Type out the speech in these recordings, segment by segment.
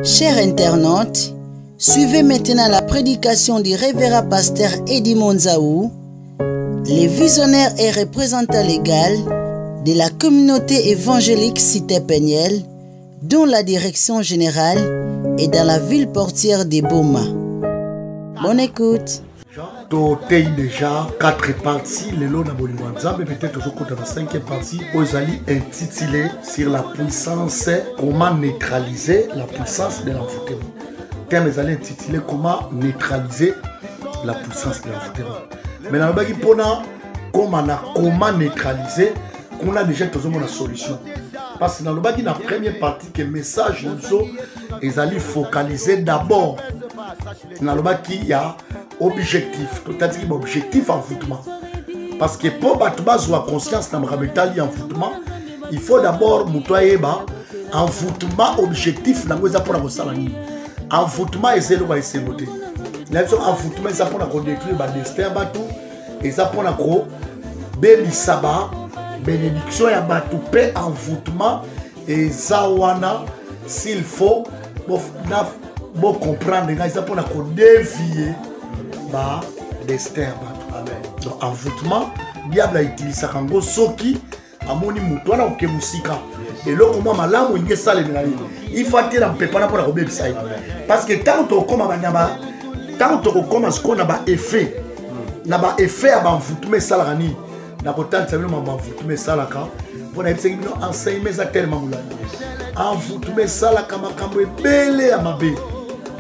Chers internautes, suivez maintenant la prédication du révérend pasteur Eddie Monzaou, le visionnaire et représentant légal de la communauté évangélique Cité Peniel, dont la direction générale est dans la ville portière de Boma. Bonne écoute. Toté déjà 4 parties, le long de mais peut-être toujours dans la 5e partie, vous allez intituler sur la puissance, comment neutraliser la puissance de l'envoûtement. Thème, vous allez intituler comment neutraliser la puissance de l'envoûtement. Mais dans le comment neutraliser, qu'on a déjà toujours la solution. Parce que dans la première partie, que le message, ils allaient focaliser d'abord dans le il y a objectif, c'est-à-dire objectif envoûtement. Parce que pour avoir conscience dans le envoûtement, il faut d'abord montrer envoûtement objectif dans le salami. Envoûtement est zéro à essayer de noter. Envoûtement est pour détruire le destin batou et ça pour baby saba bénédiction ya batou paix envoûtement et zawana s'il faut bon comprendre ça pour dévier ba destin batou. Donc envoûtement diable a utilisé ça quand soki amoni mutu na oke musika et là comment malamu inge sale ngai il faut attirer un peu pour la baby ça parce que tant que comme banyaba tant que comme ce qu'on a ba effet na ba effet à envoûtement salarani na kotan sabino ma envoûtement salaka pour na epse bino enseigner ça tellement moula envoûtement salaka makambo ebele ya mabe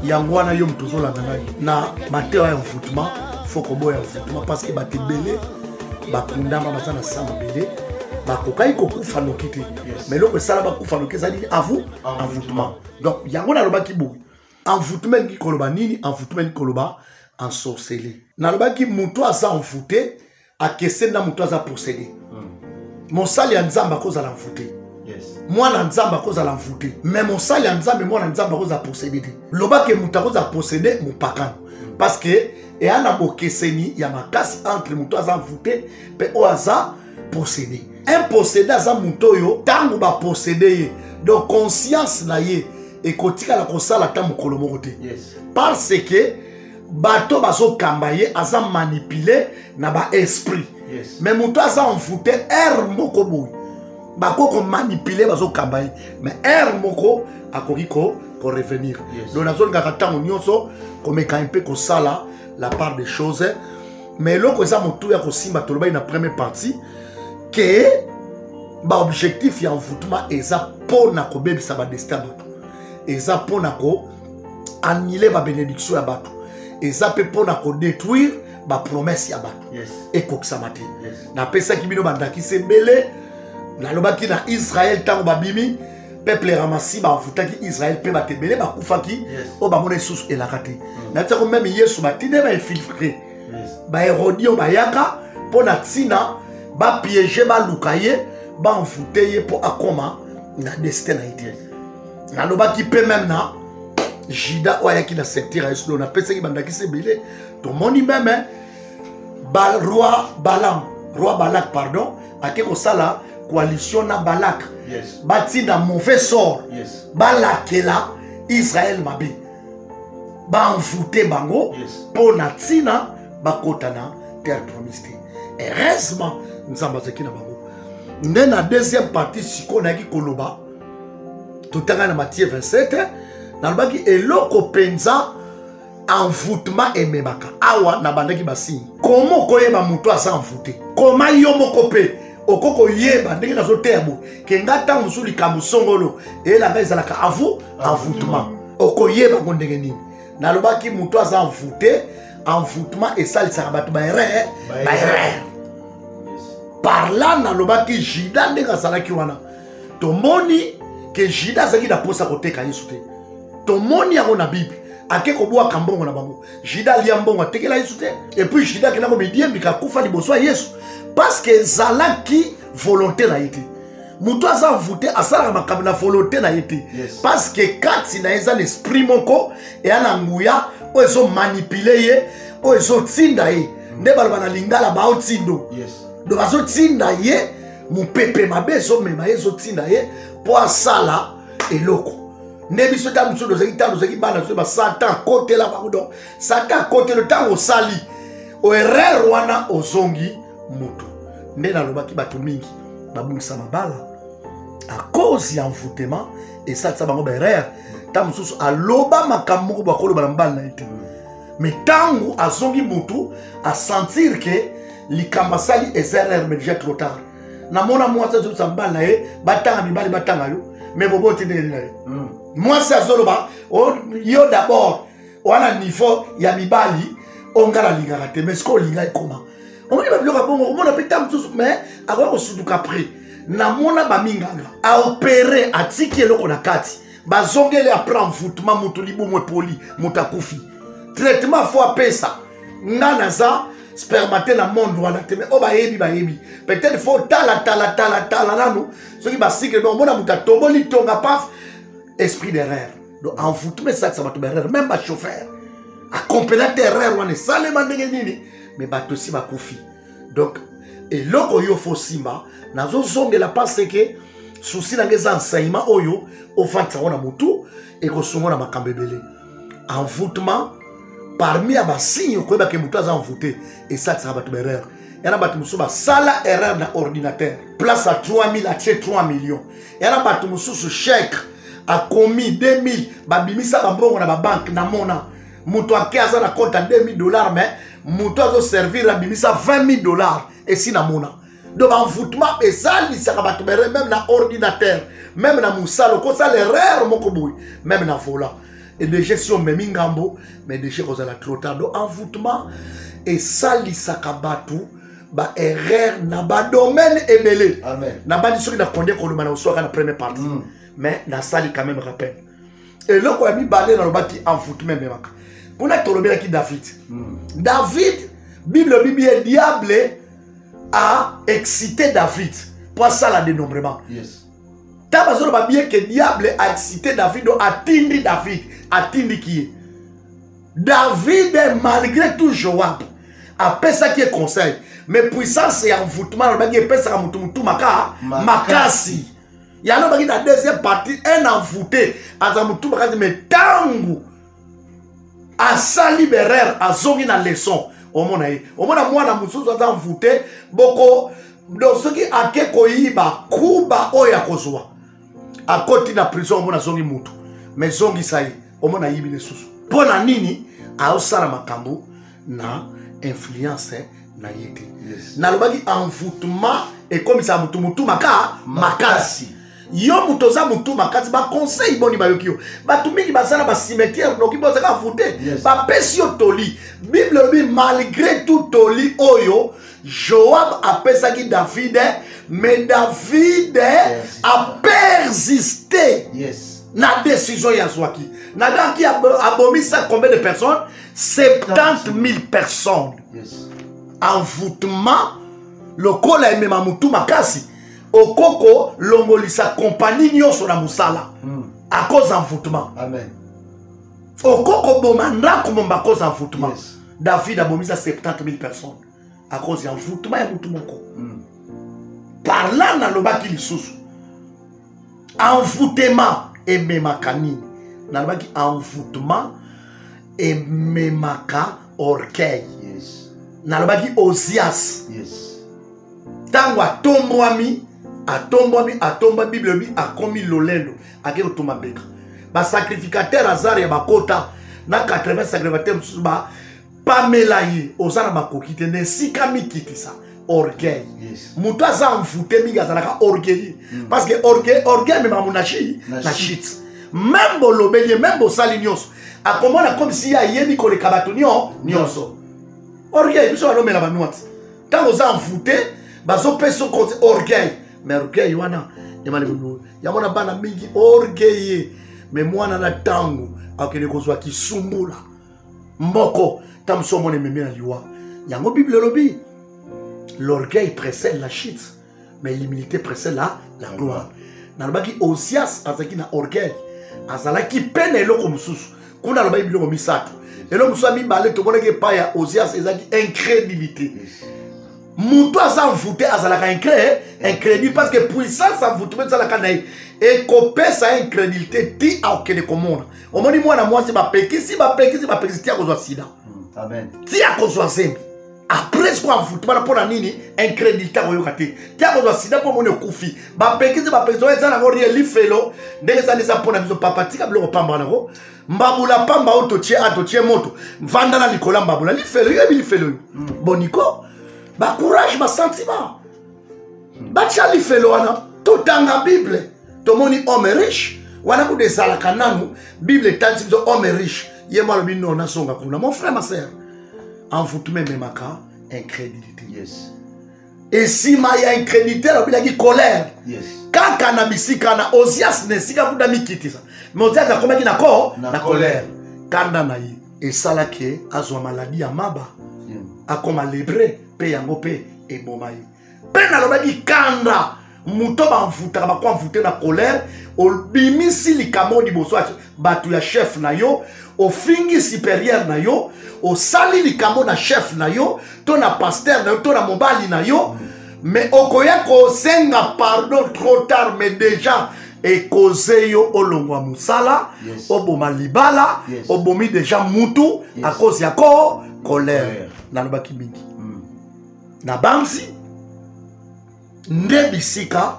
yangwana yo mtuzola na mateo ya envoûtement faut que boya envoûtement parce que ba tebele ba kundama bazana sama bele ba kokai kokufa nokite mais loko sala ba kufa nokite ça dit envoûtement donc yangona loba kibo envoûtement ki koloba nini envoûtement ki koloba en sorcellerie. Nalobaki muto asa envoûté a kese na muto asa possédé. Mon sali ya nzamba koza l'envoûté. Yes. Moi na nzamba koza l'envoûté. Mais mon sali ya nzamba moi na nzamba koza possédé. Lobaki muto koza possédé mon pakan. Parce que et ana bokeseni ya makasi entre muto asa envoûté pe o asa possédé. Un possédé asa muto yo tango ba possédé. Donc conscience na ye et kotika la kosala ta mukolo moko te. Yes. Parce que bato bazo kambaye aza manipulé na ba esprit. Yes. Mais muto aza envoûté moko boy. Bako ko manipulé bazo kambaye mais moko akoki ko revenir. Yes. Donc nazo ngaka tango nyonso ko meka un peu ko sala la part des choses mais loko za mutu ya ko simba toloba na première partie que ba objectif ya envoûtement eza pona ko bebisa ba destin bato. Eza pona ko annuler ba bénédiction ya bato. Et ça peut pour détruire ma promesse ya bato. Yes. Et koksamati. Yes. Na pesa kibino bandaki se belé na lobaki na Israël tango babimi peuple ramasi ba futaki Israël pe ba tebele ba kufaki o ba mona sous elakati. Na tsako même Yesu batine ba infiltrer. Ba Hérodie ba yaka pour na tina ba piéger ba lukaye ba envoûter pour akoma na destin na été. Na lobaki pe même na Jida oyaki na secteur à Eslo na pesa ki bandaki se belé to moni même roi Balak pardon ake ko sala coalition na Balak. Yes. Bati na mauvais sort. Yes. Balakela Israël mabe ba envoûter bango. Yes. Pour na tina ba kotana terre promise. Heureusement nzamba zekina bango na deuxième partie sikona ki koloba totanga na Matthieu 27 nalobaki eloko penza envoûtement ememaka awa na bandaki basi comment koyeba muto asa envoûté comment yo moko pe okoko yeba ndenge nazo terbo ke ngata musuli kamusongolo elanga ezalaka envoûtement okoyeba ko ndenge nini nalobaki muto asa envoûté envoûtement esalisaka bato ba erreur par là nalobaki Jida ndenge azalaki wana tomoni ke Jida azalaki na posa koteka Yesu te tomoni yango na Bible ake koboa kambongo na bango Jida liambongo atekela Yesu te et puis Jida ke na komedie mika kufa liboso ya Yesu parce que zalaki volonté na été muto aza envoûté asala makambo na volonté na été. Yes. Parce que kati na eza l'esprit moko et ana nguya o ezo manipuler ye o ezo tinda ye nde baloba na lingala ba otindo. Yes. Do bazo tinda ye mu pepe mabe ezo mema ezo tinda ye po asala eloko Nebi ce temps nous zaki bana so ba Satan côté là pardon. Satan côté le temps au sali. O erreur wana ozongi mutu. Nde na lobaki batu mingi babungisa mabala à cause ya envoûtement et ça bango ba erreur. Tam susu aloba makambo ba kolo ba mbala na ite. Mais tangu azongi mutu a sentir que likamba sali erreur mais déjà trop tard. Na mona moi ça zo mbala e batanga mibali batanga yo mais bobo tindeli na ye. Moi c'est azoloba yo d'abord wana niveau ya mibali ongala lingara te mais ce qu'on linga comment on dit ba biloko bongo on a pétam tout mais avant on suduka après na mona ba minganga a opérer atiki eloko na kati ba zongele a prendre foutement mutu libumwe poli mutakufi traitement faut pesa ngana za spermate na monde wana te mais o ba yebi peut-être faut tala nanu ce qui ba cycle donc mona mutatoboli tonga paf esprit d'erreur donc envoûtement ça va te erreur même ba chauffeur accompagner erreur wana salema ndenge nini mais ba tosi ba kofi donc et loko yo fo simba nazo zongela parce que souci na ngeza enseignement oyo au fanta wana mutu et ko songo na makambebele envoûtement parmi à ba signe ko ba ke mutu za envoûté et ça va te erreur yana batu musu ba sala erreur na ordinateur place à 3000 à 3 millions yana batu musu chèque a commis 2000 babimisa bambongo na ba banque na mona mutu akaza na compte à $2000 mais mutu azo servir abimisa $20,000 et si na mona donc envoûtement et ça li saka batu même na ordinateur même na musalo ko ça l'erreur moko boui même na vola et de gestion même ngambo mais de chez la trop tard donc envoûtement et ça li saka batu ba erreur na ba domaine ebelé amen na ba diso na konde ko luma na soka na première partie mais na sali quand même rappel et là quoi mi balé dans le bâti envoûtement même maka pour na tolobela ki David Bible diable a excité David pour ça la dénombrement yes tabazolo ba bien que diable a excité David donc atteindre David qui est David malgré tout Joab après ça qui est conseil mais puissance et envoûtement le bagi pesa ka mutu makasi ya no bagi na deuxième partie un envoûté aza mutu makasi mais tangu a sa libérer a zongi na leçon au mona mwana mususu aza envoûté boko donc ce qui a ke koyiba kuba oya kozwa a koti na prison mona zongi mutu mais zongi sai au mona yibi lesusu pona nini a osala makambo na influence na yete yes. Na lobaki envoûtement et comme ça mutu makasi yo mutoza mutu makasi ba conseil boni ba yokio ba tumingi basala ba cimetière no ki boza ka voter ba pesio toli Bible bi malgré tout toli oyo Joab a pesaki David mais David yes. A persisté yes. Na décision ya zwaki na dan ki abomi ça combien de personnes 70 000 personnes yes. Envoûtement le col a aimé mamutu makasi okoko longolisa compagnie nyoso na musala à cause envoûtement amen okoko bomanda komomba cause envoûtement yes. David a bomisa 70 000 personnes à cause envoûtement ya mutu moko parlant na lobaki lisusu envoûtement et memakani na lobaki envoûtement et memaka orgueil yes. Na lobaki Osias yes. Tango atomba Bible bi a commis lolendo akero tomabeka ba sacrificateur azar ya bakota na 80 sacrificateur ba pamela yi osana bakokite ne sikami kitisa orgueil yes. Mutu aza envoûté mingi azalaka orgueil parce que orgueil même amunachi na shit même bolobeli même bosali nyonso akomona comme si ya yemi ko le kabatonio nyonso orgueil biso alomela banwati tango za envoûté bazo peso ko orgueil mais orgueil wana emali yamona bana mingi orgueil mais mwana na tango akene kozwa kisumbula mboko tamso mone memena liwa yango Bible lobi l'orgueil précède la chute mais l'humilité précède la gloire nalobaki Osias azaki na orgueil azalaki pene eloko mususu kuna loba biloko misato elo mususu mibale to boneke pa ya Osias ezaki incrédulité Moutou a envoûté à Zalaka incrédule parce que puissance envoûtement de Zalaka naï et copé sa incrédulité ti a aucun commande. Au moment moi na moi c'est ma péki si ma péki ti a cause sida. Amen. Ti a cause zembi. Après ce qu'on envoûtement pour la nini incrédulité ko yokati. Ti a cause sida pour mon kufi. Ba péki si ba péki ça na ko li felo ndenge ça les apona biso papa tika blo pamba nako. Mbabula pamba auto tie moto. Vanda na likola mbabula li felo yebi li felo. Boniko ba courage, ba sentiment. Ba chali felo wana tout dans la Bible. To moni homme riche, wana ku de salaka nanu, Bible tanti biso homme riche. Yema lo bino na songa kuna. Mon frère ma sœur, en fout même maka incrédulité. Yes. Et si ma ya incrédulité, lo bila ki colère. Yes. Kaka na bisika na osias ne sika ku da mikitisa. Mais osias ka komaki na ko na colère. Kanda na yi et salake azwa maladie ya maba. Akoma lebre pe yango pe e bomai pe na lobaki kanda muto ba mfuta ba kwa mfuta na colère o bimisi likamo di boso batu ya chef na yo o fingi supérieur na yo o sali likamo na chef na yo to na pasteur na yo to na mobali na yo mais okoya ko senga pardon trop tard mais déjà et causé yo olongwa musala oboma libala obomi déjà mutu à cause ya ko colère na lobaki mingi na bamsi nde bisika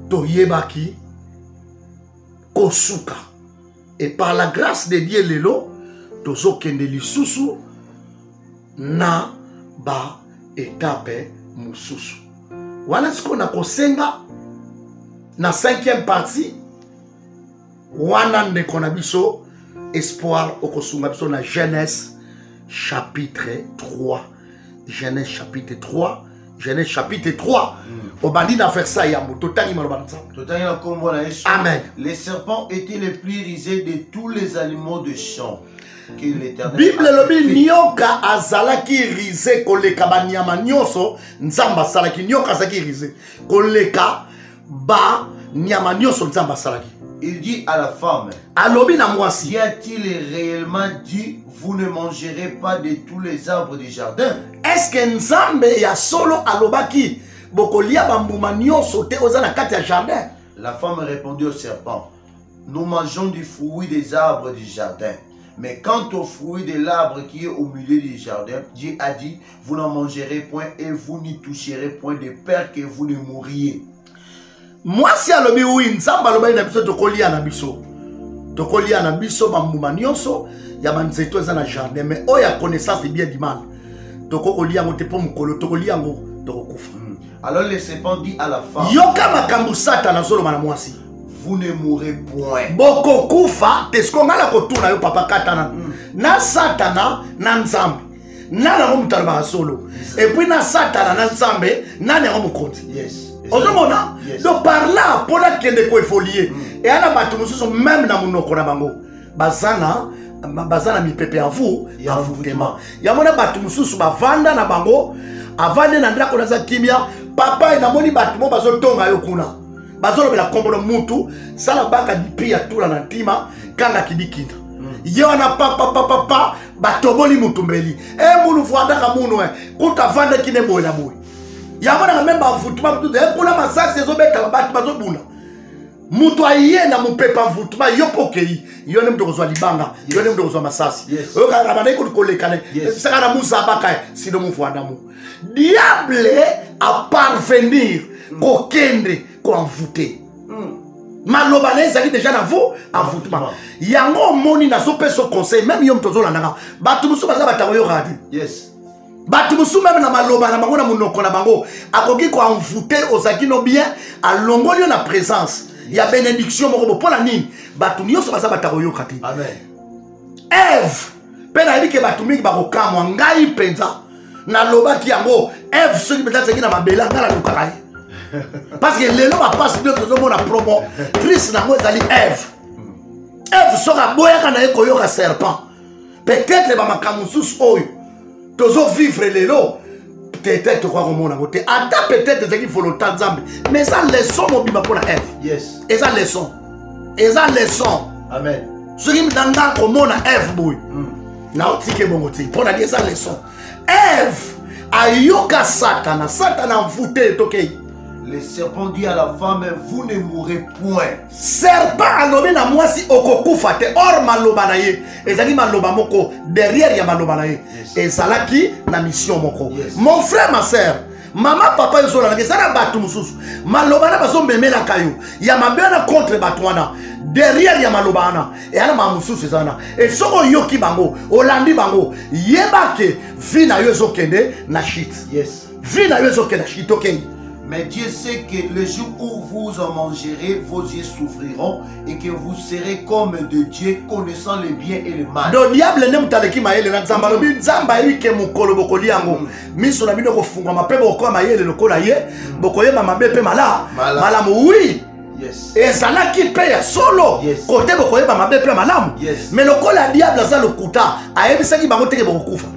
toyebaki kosuka et par la grâce de Dieu lelo tozokende lisusu na ba étape mususu wana siko na kosenga na 5e partie wana ndeko na biso espoir okosunga biso na Genèse chapitre 3. Genèse chapitre 3. Genèse chapitre 3. Au bandit n'a fait ça, Yamou. Amen. Les serpents étaient les plus risés de tous les animaux de champ que l'Éternel. Bible lobi nyoka azalaki risé koleka ba nyama nyonso nzamba salaki nyoka azalaki risé koleka ba nyama nyonso nzamba salaki. Il dit à la femme, alobi na mwasi, y a-t-il réellement dit vous ne mangerez pas de tous les arbres du jardin? Est-ce que nzambe ya solo alobaki bokolia bambuma nyonso te oza na kati ya jardin? La femme répondit au serpent, nous mangeons du fruit des arbres du jardin. Mais quant au fruit de l'arbre qui est au milieu du jardin, Dieu a dit, vous n'en mangerez point et vous n'y toucherez point de peur que vous ne mouriez. Moi si alobi oui nzamba alobi na biso tokolia na biso. Tokolia na biso bambuma nyonso ya banzeto eza na jardin mais oya connaissance bien du mal. Tokolia ngo te po mukolo tokolia ngo tokokufa. Alors le serpent dit à la femme, yoka makambu satana zolo mana mwasi. Vous ne mourrez point. Boko kufa tesko ngala kotuna yo papa katana. Na satana na nzambe. Nana ngo mutalo ba solo. Et puis na satana na nzambe nani ngo mukonzi. Yes. Ozomona donc par là pour la kende ko efolier et ana batu mususu même na munoko na bango bazana mi pepe à vous avoutement ya mona batu mususu bavanda na bango avande na ndako na za kimia papa ina moni batu mo bazotonga yo kuna bazolobela kombono mutu sala baka dipia tula na ntima kanga kidikinda yo na papa batoboli mutumbeli e munu vuanda ka munu kuta vanda kine boy na boy. Yamana même ba vutuma tout pour la massacre ces obeta ba bazobuna mutu aye na mupepa vutuma yopokei yo nem to kozwa libanga yo nem to kozwa masasi yo ka rabana ko kolekane saka na musabaka sino mufwanda mu diable a parvenir ko kendre ko envoûter maloba na ezaki déjà na vous envoûtement yango moni na so peso conseil même yo mtozo landanga batu musu baza batawo yo radi. Yes. Batu musu même na maloba na bango na munoko na bango akoki ko envoûter ozaki no bien alongoli na présence ya bénédiction moko pour la nini batu nyonso baza batako yo kati. Amen. Ève pena yiki batu mingi bakokamwa ngai penza na loba ki yango Ève soki peut-être ki na mabela ngala lukakai parce que lelo ba passe de zo mona promo Christ na ngo ezali Ève. Ève soka boya kana eko yo ka serpent peut-être ba makamusus oyo tozo vivre lelo peut-être quoi comme on a voté ata peut-être ce qu'il faut le temps zambi mais ça leçon mobima pour la Ève. Yes. Et ça leçon amen ce qui me donne comme on a Ève boy na otike bongo ti pour la dire ça leçon Ève ayoka Satana. Satana envoûté tokei. Le serpent dit à la femme, vous ne mourrez point. Serpent alobi na mwasi okokufa te. Or maloba na ye ezali maloba moko derrière ya maloba na ye. Ezalaki na mission moko. Mon frère, ma soeur, maman papa yo sola ngezana batu mususu. Maloba na bazo memela kayo. Ya mabena contre batwana. Derrière ya maloba na e ana mamususu ezana. Et soko yoki bango, olandi bango, yebake vina yo ezokende na shit. Yes. Vina yo ezokende na shit, okay. Mais Dieu sait que le jour où vous en mangerez, vos yeux souffriront et que vous serez comme de Dieu, connaissant le bien et le mal. Do diable ne mutaleki mayele na nzamba lobi nzamba yike mukolo bokoli yango. Miso na bino ko funga mape boko mayele lokola ye, bokoye mama bepe malamu oui. Yes. Et ça là qui paye solo. Yes. Côté bokoye mama bepe malamu. Yes. Mais lokola diable za lokuta, ayebisaki bango teke bokufa.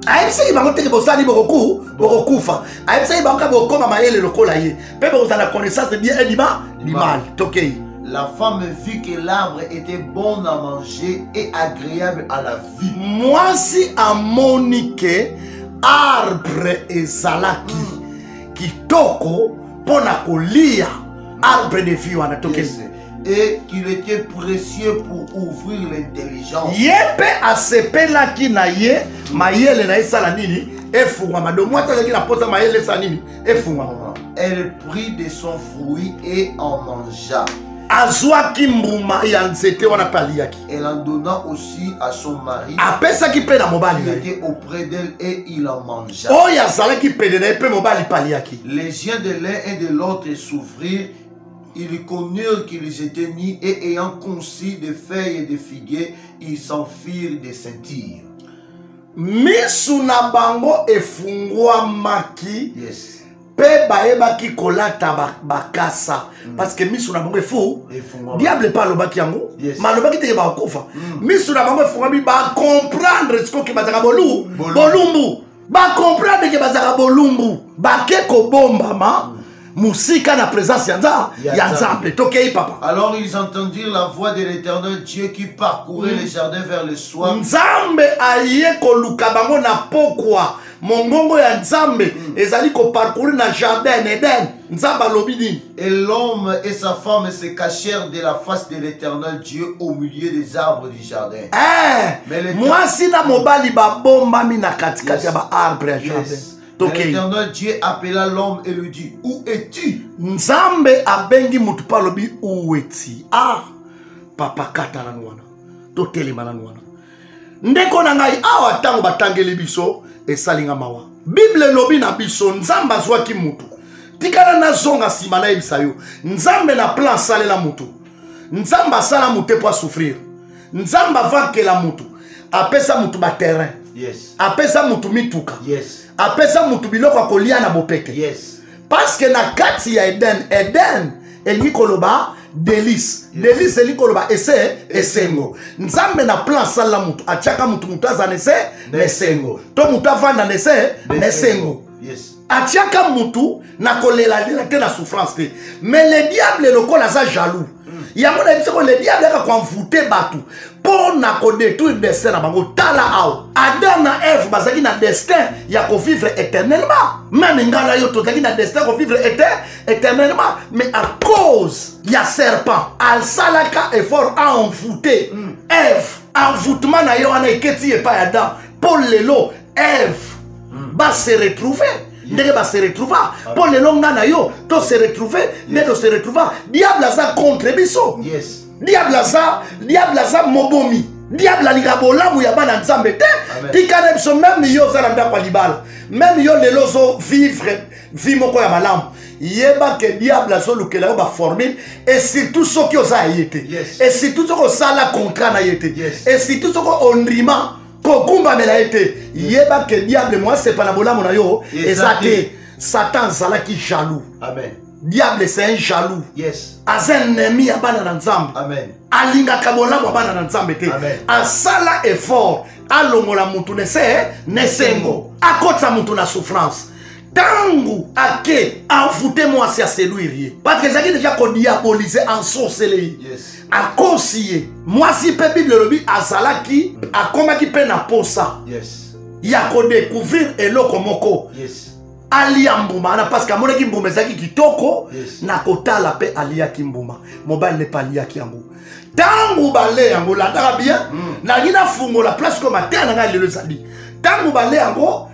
Aïbisaki bango teke bosali bokufa. Aïbisaki bango bokoma mayele lokola ye. Pe boza la connaissance de bien et du mal. Tokei. La femme vit que l'arbre était bon à manger et agréable à la vue. Moi si à monique arbre ezalaki kitoko pona kolia arbre de vie wana tokei. Et qu'il était précieux pour ouvrir l'intelligence. Yepe asepela ki na ye mayele na esala nini efungwa mado mwata zaki na pota mayele sa nini efungwa. Elle prit de son fruit et en mangea. Azwa ki mbuma ya nzete wana paliaki. Elle en donna aussi à son mari. Apesa ki pe na mobali. Il était auprès d'elle et il en mangea. Oh ya zala ki pe de na pe mobali paliaki. Les yeux de l'un et de l'autre s'ouvrirent. Ils connurent qu'ils étaient nus et ayant conçu des feuilles de figuier, ils s'enfuirent des ceinture. Misu na bango efungwa maki. Yes. Pe baeba ki kolata bakasa. Parce que misu na bango efu. Diable pas lobaki yango. Yes. Malobaki te ba kofa. Misu na bango efungwa bi ba comprendre ce que bazaka bolumbu. Ba comprendre que bazaka bolumbu. Ba ke ko bomba ma. Musika na présence ya Nzambe tokei papa. Alors ils entendirent la voix de l'Éternel Dieu qui parcourait les jardins vers le soir. Nzambe aye ko luka bango na pokwa mongongo ya Nzambe ezali ko parcourir na jardin Eden. Nzamba lobini. Et l'homme et sa femme se cachèrent de la face de l'Éternel Dieu au milieu des arbres du jardin. Moi si na mobali ba bomba mi na katikati ya ba arbre ya jardin. L'Éternel Dieu appela l'homme et lui dit, où es-tu? Nzambe abengi mutu palobi uweti. Ah, papa kata na nwana. Totele mana nwana. Ndeko na ngai awa tango batangeli biso esalinga mawa. Bible lobi na biso Nzamba zwaki mutu. Tikana na zonga sima na ebisa yo. Nzambe na plan salela mutu. Nzamba sala mutu pour souffrir. Nzamba vakela mutu. Apesa mutu ba terrain. Yes. Apesa mutu mituka. Yes. Apesa mutu biloko akolia na bopeke. Yes. Parce que na kati ya Eden eli koloba délice. Délice eli koloba esengo. Nzambe na plan sala mutu achaka mutu mutaza nesengo. To mutu avanda nesengo. Yes. Achaka mutu na kolela te na souffrance te. Mais le diable lokola za jaloux. Yango na biso ko le diable ka konfouter batu. Pour na ko détruire destin na bango tala aw. Adam na Eve bazaki na destin ya ko vivre éternellement. Même ngala yo tozaki na destin ko vivre éternellement, mais à cause ya serpent, al salaka effort à envoûter Eve. Envoûtement na yo ana eketi e pa Adam. Pour lelo Eve va se retrouver. Ndenge va se retrouver. Pour le long na yo, to se retrouver, mais to se retrouver. Diable za contre biso. Yes. Diable za mobomi. Diable aligabola mu ya bana Nzambe te. Tikana biso même yo za nda kwa libala. Même yo lelo zo vivre vie moko ya malamu. Yeba que diable zo lukela yo ba formule et surtout ce qui osa yete. Et surtout ce ko sala contrat na yete. Et surtout ce ko ondrima kokumba melaete. Yeba que diable moi c'est pas la bola mona yo ezate. Satan zala ki jaloux. Amen. Diable c'est un jaloux. Yes. Azen nemi abana na Nzambe. Amen. Alinga kabola abana na Nzambe te. Asala effort alongola mutu nesengo. Akotsa mutu na souffrance. Tangu ake envoûter moi si à séduire. Parce que j'ai déjà qu'on diaboliser en sorcellerie. Yes. A conseiller. Moi si pe Bible lobi azala ki akoma ki pe na posa. Yes. ya ko découvrir eloko moko. Yes. Alia mbuma na parce que amona ki mbuma ezaki kitoko Yes. na kotala pe alia ki mbuma. Mobile ne pas alia ki yango. Tangu bale yango la ndaka bien na ngina fungo la place comme atena nga lelo zali. Tangu bale yango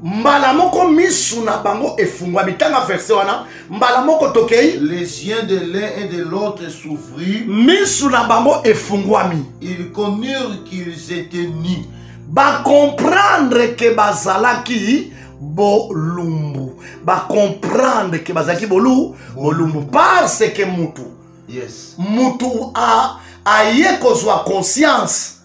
mbala moko misu na bango efungwa mitanga verset wana mbala moko tokei Les yeux de l'un et de l'autre s'ouvrirent. misu na bango efungwami. Ils connurent qu'ils étaient nus. Ba comprendre que bazalaki bolumbu. Ba comprendre que bazalaki bolumbu parce que mutu. Yes. Mutu aye kozwa conscience.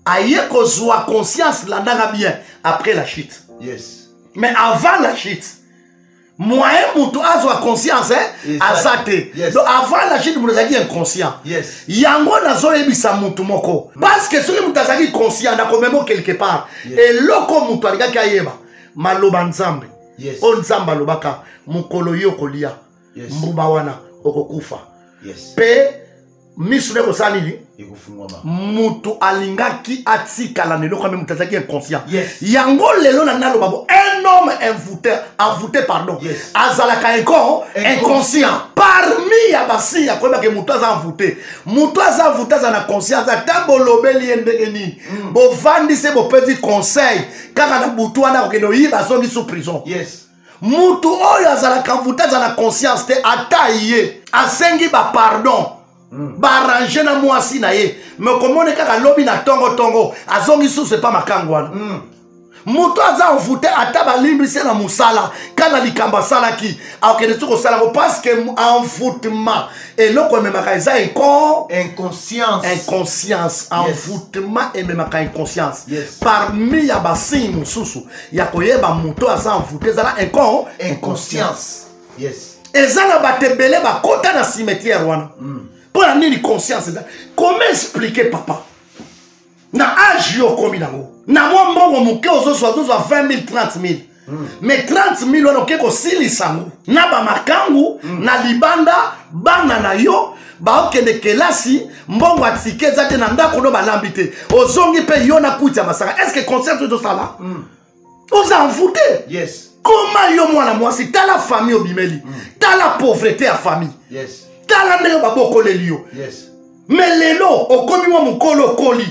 Aye kozwa conscience la ndanga bien après la chute. Yes. Mais avant la chute, moyen mutu azwa conscience azate. Yes. Donc avant la chute mutu azaki inconscient. Yes. Yango nazo yebisa mutu moko. Parce que soki mutu azaki conscient na komemo quelque part. Et loko mutu alikaki ayeba maloba nzambe. Yes. O nzamba lobaka mukolo yo kolia. Yes. Mbuma wana okokufa. Yes. Pe misu ne kosalini mutu alingaki atikala nelo quand même mutazaki inconscient. Yes. Yango lelo na nalo babo un homme envoûté pardon. Yes. Azalaka inconscient. Parmi ya basi ya kweba ke mutu aza envoûté. Mutu aza envoûté za na conscience ata bolobeli ndengeni. Bo vandi se bo petit conseil kaka na butu wana kokeno yiba zongi sous prison. Yes. Mutu oyo azalaka envoûté za na conscience te ata ye asengi ba pardon. Barranger na mwasi na ye mais komone kaka lobi na tongo azongi sous c'est pas makangwana muto aza envoûté ata balimbisi na musala kana likamba salaki akende tuko sala parce que envoûtement et loko memaka eza inconscience envoûtement et memaka inconscience. Yes. Parmi ya basi mususu ya koyeba muto aza envoûté zala inconscience. Yes. ezala batebele bakota na cimetière wana. Pour la nini conscience. Comment expliquer papa? Na âge yo komi nango. Na mwa mbongo muke ozo 20 000, 30 000. Mais 30 000 wana oke ko silisango. Na ba makangu, na libanda, bana na yo, ba okende kelasi, mbongo atike zate na ndako no balambite. Ozongi pe yo na kutia masaka. Est-ce que conscience de ça là? Vous en foutez? Yes. Comment yo mwana mwasi, t'as la famille obimeli, t'as la pauvreté à famille. Yes. Tala ndenge baboko lelio. Yes. Mais lelo okomi wa mukolo koli.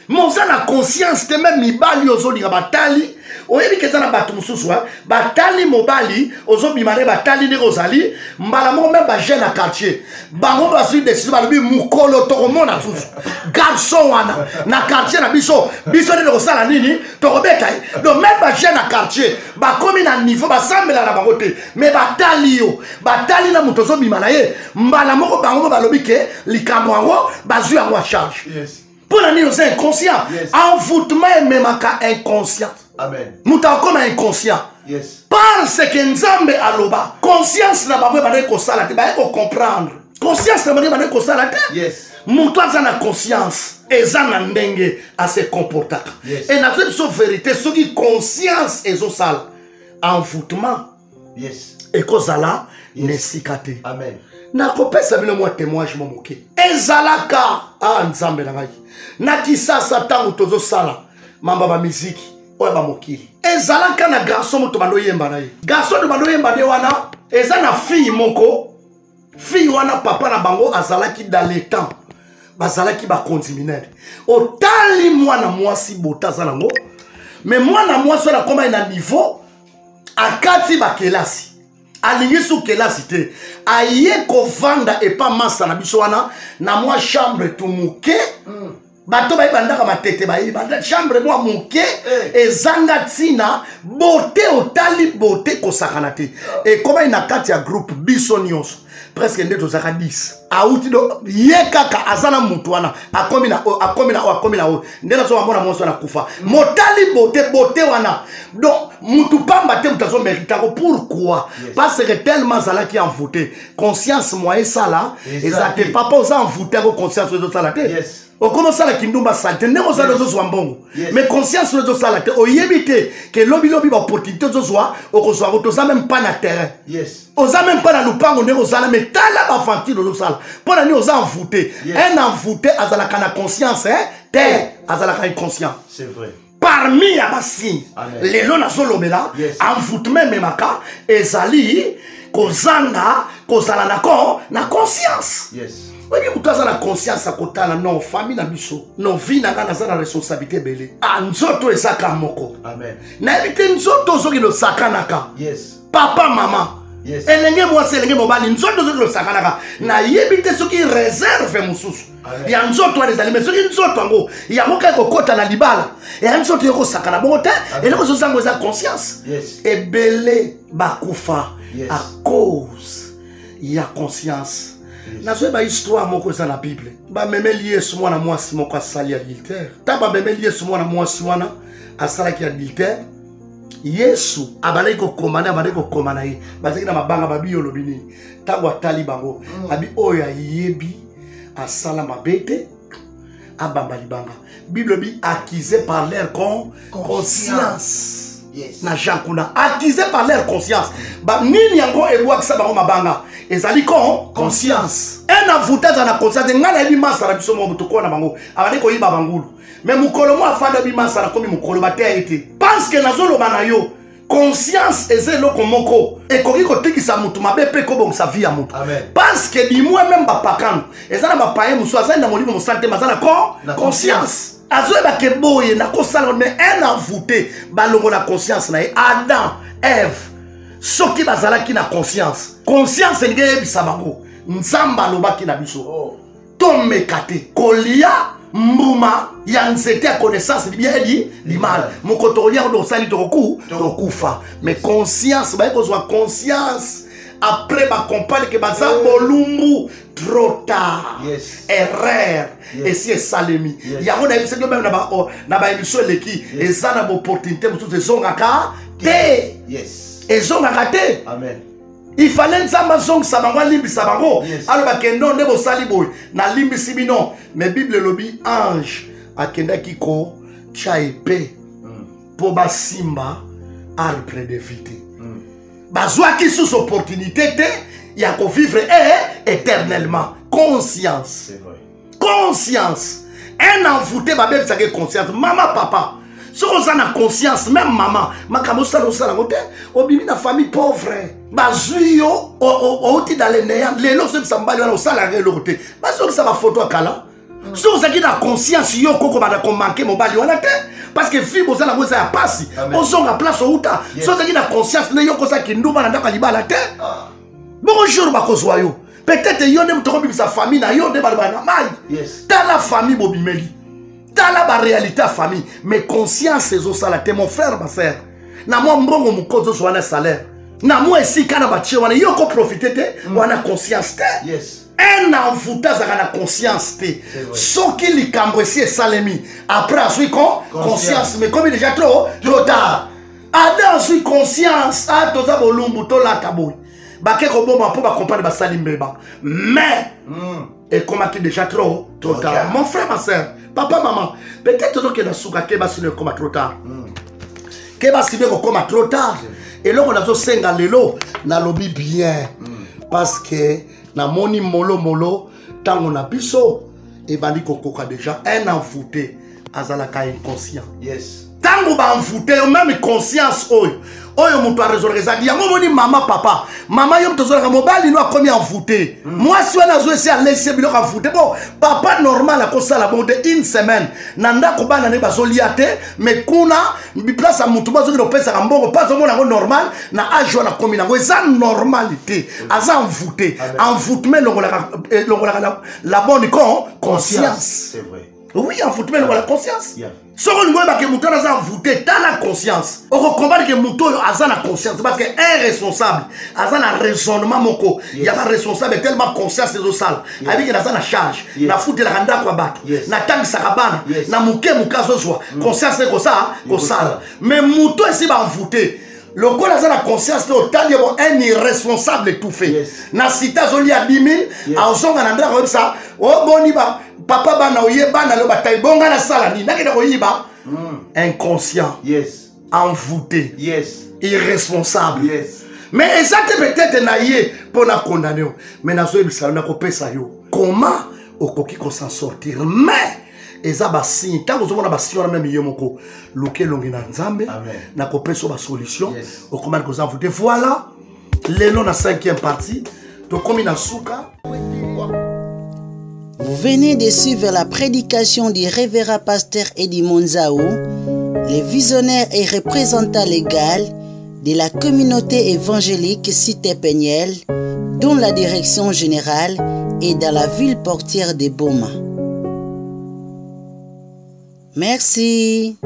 Moza na conscience te même mibali ozoli ga batali. Oyebi keza na batu mususu batali mobali ozobimane batali ne ozali mbala mo même ba jeune na quartier. Bango ba su décider ba bi mukolo to komona susu. Garçon wana na quartier na biso ne kosala nini to kobeta. Donc même ba jeune na quartier ba komi na niveau ba sambela na bango te. Mais batali na muto zobimana ye mbala moko bango ba lobi ke likambo ngo bazu yango a charge. Yes. Pour la nuit, c'est inconscient. Yes. Envoûtement est même inconscient. Amen. Nous sommes inconscient. Yes. Parce que Nzambe aloba. Conscience n'a pas besoin de comprendre. Conscience n'a pas besoin de comprendre. Yes. Moutou a la conscience. Et ça n'a pas à se comporter. Yes. Et dans cette vérité, ce qui conscience est au sale. Envoûtement. Yes. Et cause là, n'est sikate. Amen. Nakopesa bino mwa témoignage momoke. Ezalaka nzambe na ngai. Nakisasa tangu tozo sala mamba ba muziki oya ba mokili. Ezalaka na garçon moto bando yemba na ye. Garçon de bando yemba de wana eza na fille moko. Fille wana papa na bango azalaki dans les temps. Bazalaki ba condiminaire. Otali mwana mwasi botaza nango. Mais mwana mwasi na koma ina niveau akati ba kelasi. Alingi sou kelasi te aye ko vanda et pas massa na biso wana na mwa chambre tout muke bato ba ibandaka matete ba ibanda chambre mwa muke ezanga tina beauté otali beauté ko sakana te et comme ina kati ya groupe biso nyonso presque ndeto zaka 10 auti do yekaka azana mutu wana akomi na ndena so mona monso na kufa motali beauté wana donc mutu pamba te mutazo mérita ko pourquoi parce que tellement zala qui envoûté conscience moyen ça là ezate papa aux envoûté ko conscience de ça là te o commence la kindumba salte ndeko za dozo zwambongo mais conscience de ça là te o yebite que lobi ba opportunité zo zwa o ko zwa to za même pas na terrain oza même pas na lupango ndeko za mais tala ba fanti do ça pour la nuit aux envoûté un envoûté azala kana conscience te azala kana inconscient c'est vrai parmi ya basigne lelo nazolobela envoûtement memaka ezali kozanga kozala na conscience. Oui, mutu aza na conscience akotala non famille na biso non vie na nga naza na responsabilité belé nzoto ezaka moko nayebi te nzoto ozoki losakanaka papa mama elenge mwasi elenge mobali nzoto ozoki losakanaka nayebi te soki réserve mosusu ya nzoto wana ezali me soki nzoto yango yango kaka kokota na libala eya nzoto yokosakana bongo te eloko ezozango eza conscience ebele bakufa à cause ya conscience. Nazoe ba histoire moko eza na Bible. Ba memeli Yesu mwana mwasi moko asali adultère. Ta ba memeli Yesu mwana mwasi wana asalaki adultère. Yesu abale ko komanda abale ko komana ye. Bazaki na mabanga babi yolobi nini. Tango atali bango abi oyo yebi asala mabete abamba libanga. Bible bi accusé par leur conscience. Na jankuna accusé par leur conscience. Ba nini yango ebwakisa bango mabanga. Ezali conscience. Un avoutage na conscience ngala ebi masara biso mo mutuko na bango. Abali ko yiba bangulu. Mais mukolo mo afanda bi masara komi mukolo ba été. Parce que nazolo bana yo conscience ezelo komoko ekoki kotikisa mutu mabe pe ko bon sa vie ya mutu. Parce que di moi même ba pakano. Ezana ba paye musu azana molimo mo santé mazana conscience. Azoe ba keboye na kosala mais un avouté balongo la conscience na Adam, Ève. Soki bazalaki na conscience. Conscience ngeye bisabango. Nzamba lobaki na biso. Tomekate. Kolia mbuma ya nzete ya connaissance bien dit mal. Mokotolia ndo sali tokufa. Mais conscience ba ekozwa conscience après ba compagne que baza bolumbu trop tard. Erreur. Et si salemi. Yango na biso même na ba émission leki ezana opportunité mutu ezongaka te. Ezongaka te. Amen. Il fallait nzamba zong sabango limbisa bango. Alors bakendo ndebo sali boy na limbisi bino. Mais Bible lobi ange akenda kiko cha épée pour basimba arbre de vie. Bazwa ki sous opportunité te ya ko vivre éternellement. Conscience. C'est vrai. Conscience. Un envoûté ba bébé ça que conscience. Maman papa. Si on a la conscience, même maman, ma camosa lo sala mote, obimi na famille pauvre. Bazuyo oti dans les néants, les lots sambali wana sala ngelo côté. Bazo ça va photo akala. Si on a la conscience yo koko ba ko manquer mobali wana te parce que fi bozala boza ya pasi. On zonga place outa. Si on a la conscience ne yo ko sa kinduma na ndaka libala te. Bonjour ba kozwa yo. Peut-être yo ne mtoko bi sa famille na yo de balbana mai. Dans la famille bobimeli. Dans la réalité famille, mais conscience c'est ça la mon frère ma sœur. Na moi mbongo mukozo so wana salaire. Na moi ici kana batie wana yoko profiter te wana conscience te. Un envoûtage à la conscience te. Soki likambo si salemi après ensuite conscience mais comme il est déjà trop tard. Adam ensuite conscience a toza bolumbu to la taboy. Ba ke ko bomba pour ba comprendre ba salimbeba. Mais et comme tu déjà trop tard. Mon frère ma sœur papa, maman, peut-être que la souka keba sine comme trop tard. Keba sine comme trop tard. Et là on a zo senga lelo na lobby bien parce que na moni molo tant on a biso et bandi kokoka déjà un envoûté azalaka inconscient. Tant on va envoûté même conscience oyo mutu a résolver ça yango moni mama papa mama yo mtozora mobali no akomi envoûté moi si wana zo esi a laisser bilo envoûté bon papa normal a kosala bon de une semaine nanda ko bana ne bazolia te mais kuna bi place a mutu bazo ko pesa mbongo pas zo mona normal na age wana komi nango eza normalité aza envoûté envoûtement la bonne conscience. C'est vrai. Oui, envoûtement la conscience. Si on voit que Mouton a envoûté dans la conscience, on comprend que Mouton a la conscience parce que un responsable a un raisonnement moko. Il y a un responsable tellement conscience de sale. Avec il a la charge, la foute la randa kwa bak, na tang sarabana, na mouké moukazo soit. Conscience c'est comme ça, comme ça. Mais Mouton ici va envoûter. Le corps a la conscience de un irresponsable tout fait. Na cita zoli à 10 000, à Ozonga Nandra comme ça. Oh boniba, papa bana oye bana lo bataille bonga na salani. Nakeda oyiba. Inconscient. Envoûté. Irresponsable. Mais ça peut-être naïe pour la condamner. Mais na zo ebisa na ko pesa yo. Comment okoki ko s'en sortir? Mais eza basigne tant ozomona basigne wana même yemoko loke longi na nzambe na kopesa ba solution okomana koza voûté. Voilà lelo na 5e partie to komi na suka. Vous venez de suivre la prédication du révérend pasteur Eddie Monzaou, le visionnaire et représentant légal de la communauté évangélique Cité Peniel, dont la direction générale est dans la ville portière de Boma. Merci.